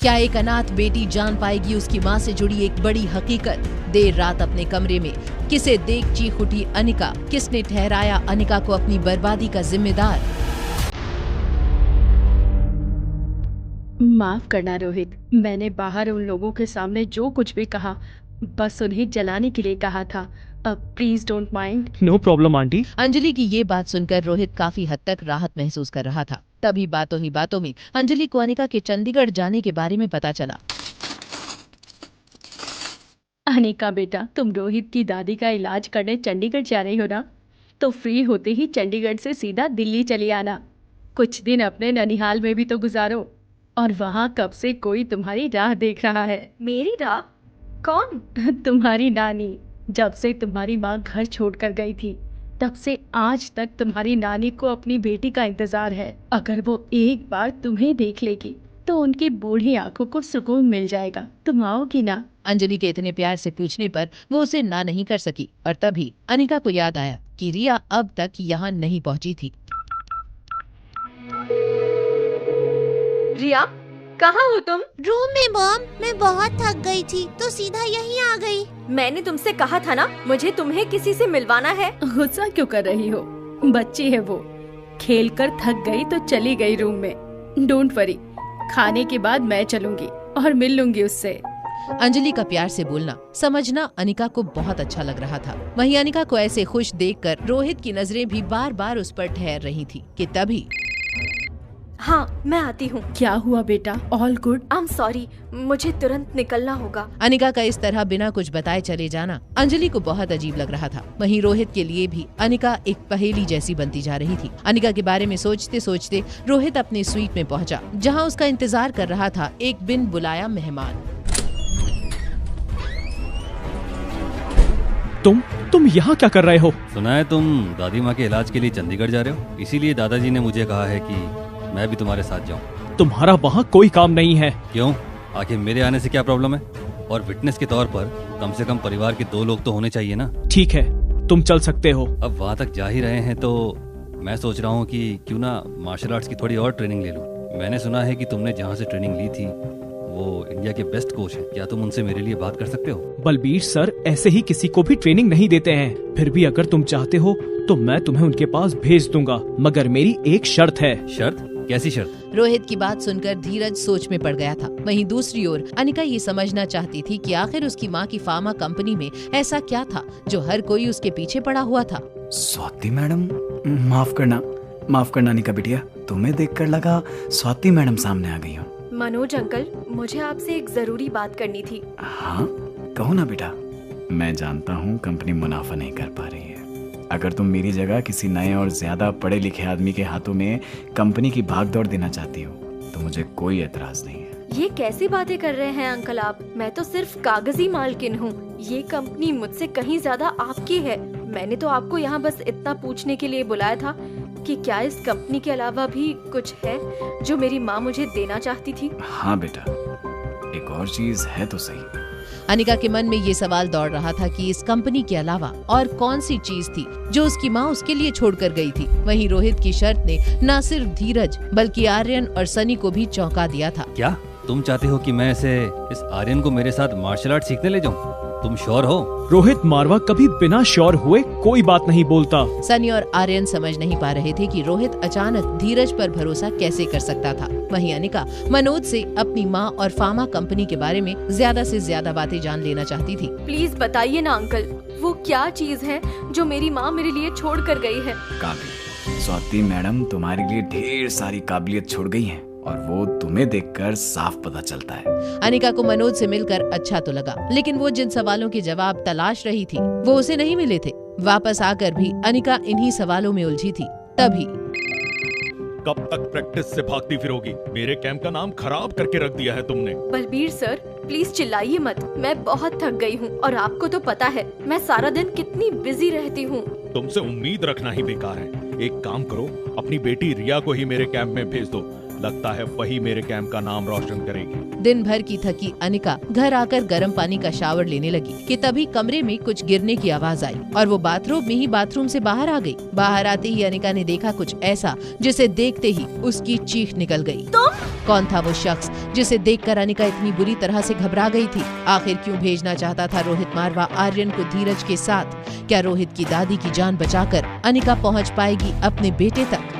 क्या एक अनाथ बेटी जान पाएगी उसकी मां से जुड़ी एक बड़ी हकीकत? देर रात अपने कमरे में किसे देख चीख उठी अनिका? किसने ठहराया अनिका को अपनी बर्बादी का जिम्मेदार? माफ करना रोहित, मैंने बाहर उन लोगों के सामने जो कुछ भी कहा बस उन्हें जलाने के लिए कहा था। अब please don't mind. No problem aunty. Anjali की ये बात सुनकर रोहित काफी हद तक राहत महसूस कर रहा था। तभी बातों ही बातों में अंजलि को अनिका के चंडीगढ़ जाने के बारे में पता चला। अनिका बेटा, तुम रोहित की दादी का इलाज करने चंडीगढ़ जा रही हो ना? तो फ्री होते ही चंडीगढ़ से सीधा दिल्ली चली आना। कुछ दिन अपने ननिहाल में भी तो गुजारो। और वहाँ कब से कोई तुम्हारी राह देख रहा है। मेरी राह? कौन? तुम्हारी नानी। जब से तुम्हारी माँ घर छोड़कर गई थी तब से आज तक तुम्हारी नानी को अपनी बेटी का इंतजार है। अगर वो एक बार तुम्हें देख लेगी तो उनकी बूढ़ी आंखों को सुकून मिल जाएगा। तुम आओगी ना? अंजलि के इतने प्यार से पूछने पर वो उसे ना नहीं कर सकी और तभी अनिका को याद आया कि रिया अब तक यहाँ नहीं पहुँची थी। रिया, कहाँ हो तुम? रूम में मॉम, मैं बहुत थक गई थी तो सीधा यहीं आ गई। मैंने तुमसे कहा था ना, मुझे तुम्हें किसी से मिलवाना है। गुस्सा क्यों कर रही हो? बच्ची है वो, खेल कर थक गई तो चली गई रूम में। डोंट वरी, खाने के बाद मैं चलूंगी और मिल लूंगी उससे। अंजलि का प्यार से बोलना समझना अनिका को बहुत अच्छा लग रहा था। वहीं अनिका को ऐसे खुश देखकर रोहित की नजरें भी बार बार उस पर ठहर रही थी कि तभी हाँ, मैं आती हूँ। क्या हुआ बेटा? All good? I am sorry, मुझे तुरंत निकलना होगा। अनिका का इस तरह बिना कुछ बताए चले जाना अंजलि को बहुत अजीब लग रहा था। वहीं रोहित के लिए भी अनिका एक पहेली जैसी बनती जा रही थी। अनिका के बारे में सोचते सोचते रोहित अपने स्वीट में पहुंचा, जहां उसका इंतजार कर रहा था एक बिन बुलाया मेहमान। तुम यहाँ क्या कर रहे हो? सुना है तुम दादी माँ के इलाज के लिए चंडीगढ़ जा रहे हो, इसीलिए दादाजी ने मुझे कहा है कि मैं भी तुम्हारे साथ जाऊं। तुम्हारा वहाँ कोई काम नहीं है। क्यों? आखिर मेरे आने से क्या प्रॉब्लम है? और विटनेस के तौर पर कम से कम परिवार के 2 लोग तो होने चाहिए ना। ठीक है, तुम चल सकते हो। अब वहाँ तक जा ही रहे हैं तो मैं सोच रहा हूँ कि क्यों ना मार्शल आर्ट्स की थोड़ी और ट्रेनिंग ले लूँ। मैंने सुना है कि तुमने जहाँ से ट्रेनिंग ली थी वो इंडिया के बेस्ट कोच हैं। क्या तुम उनसे मेरे लिए बात कर सकते हो? बलबीर सर ऐसे ही किसी को भी ट्रेनिंग नहीं देते हैं। फिर भी अगर तुम चाहते हो तो मैं तुम्हें उनके पास भेज दूंगा, मगर मेरी एक शर्त है। शर्त? कैसी शर्त? रोहित की बात सुनकर धीरज सोच में पड़ गया था। वहीं दूसरी ओर अनिका ये समझना चाहती थी कि आखिर उसकी माँ की फार्मा कंपनी में ऐसा क्या था जो हर कोई उसके पीछे पड़ा हुआ था। स्वाति मैडम, माफ करना अनिका बिटिया, तुम्हें देखकर लगा स्वाति मैडम सामने आ गई हो। मनोज अंकल, मुझे आपसे एक जरूरी बात करनी थी। हाँ, कहो ना बेटा। मैं जानता हूँ कंपनी मुनाफा नहीं कर पा रही है। अगर तुम मेरी जगह किसी नए और ज्यादा पढ़े लिखे आदमी के हाथों में कंपनी की भागदौड़ देना चाहती हो तो मुझे कोई एतराज नहीं है। ये कैसी बातें कर रहे हैं अंकल आप? मैं तो सिर्फ कागजी मालकिन हूँ। ये कंपनी मुझसे कहीं ज्यादा आपकी है। मैंने तो आपको यहाँ बस इतना पूछने के लिए बुलाया था कि क्या इस कंपनी के अलावा भी कुछ है जो मेरी माँ मुझे देना चाहती थी। हाँ बेटा, एक और चीज है तो सही। अनिका के मन में ये सवाल दौड़ रहा था कि इस कंपनी के अलावा और कौन सी चीज थी जो उसकी माँ उसके लिए छोड़कर गई थी। वहीं रोहित की शर्त ने न सिर्फ धीरज बल्कि आर्यन और सनी को भी चौंका दिया था। क्या तुम चाहते हो कि मैं इस आर्यन को मेरे साथ मार्शल आर्ट सीखने ले जाऊं? तुम श्योर हो? रोहित मारवा कभी बिना श्योर हुए कोई बात नहीं बोलता। सनी और आर्यन समझ नहीं पा रहे थे कि रोहित अचानक धीरज पर भरोसा कैसे कर सकता था। वहीं अनिका मनोज से अपनी माँ और फार्मा कंपनी के बारे में ज्यादा से ज्यादा बातें जान लेना चाहती थी। प्लीज बताइए ना अंकल, वो क्या चीज है जो मेरी माँ मेरे लिए छोड़ कर गई है? काबिल, स्वाति मैडम तुम्हारे लिए ढेर सारी काबिलियत छोड़ गई हैं और वो तुम्हें देखकर साफ पता चलता है। अनिका को मनोज से मिलकर अच्छा तो लगा, लेकिन वो जिन सवालों के जवाब तलाश रही थी वो उसे नहीं मिले थे। वापस आकर भी अनिका इन्हीं सवालों में उलझी थी। तभी कब तक प्रैक्टिस से भागती फिरोगी? मेरे कैंप का नाम खराब करके रख दिया है तुमने। बलबीर सर, प्लीज चिल्लाइए मत। मैं बहुत थक गई हूँ और आपको तो पता है मैं सारा दिन कितनी बिजी रहती हूँ। तुमसे उम्मीद रखना ही बेकार है। एक काम करो, अपनी बेटी रिया को ही मेरे कैंप में भेज दो। लगता है वही मेरे कैंप का नाम रोशन करेगी। दिन भर की थकी अनिका घर आकर गर्म पानी का शावर लेने लगी कि तभी कमरे में कुछ गिरने की आवाज आई और वो बाथरूम में ही बाथरूम से बाहर आ गई। बाहर आते ही अनिका ने देखा कुछ ऐसा जिसे देखते ही उसकी चीख निकल गई। कौन था वो शख्स जिसे देखकर अनिका इतनी बुरी तरह से घबरा गई थी? आखिर क्यों भेजना चाहता था रोहित मारवा आर्यन को धीरज के साथ? क्या रोहित की दादी की जान बचाकर अनिका पहुंच पाएगी अपने बेटे तक?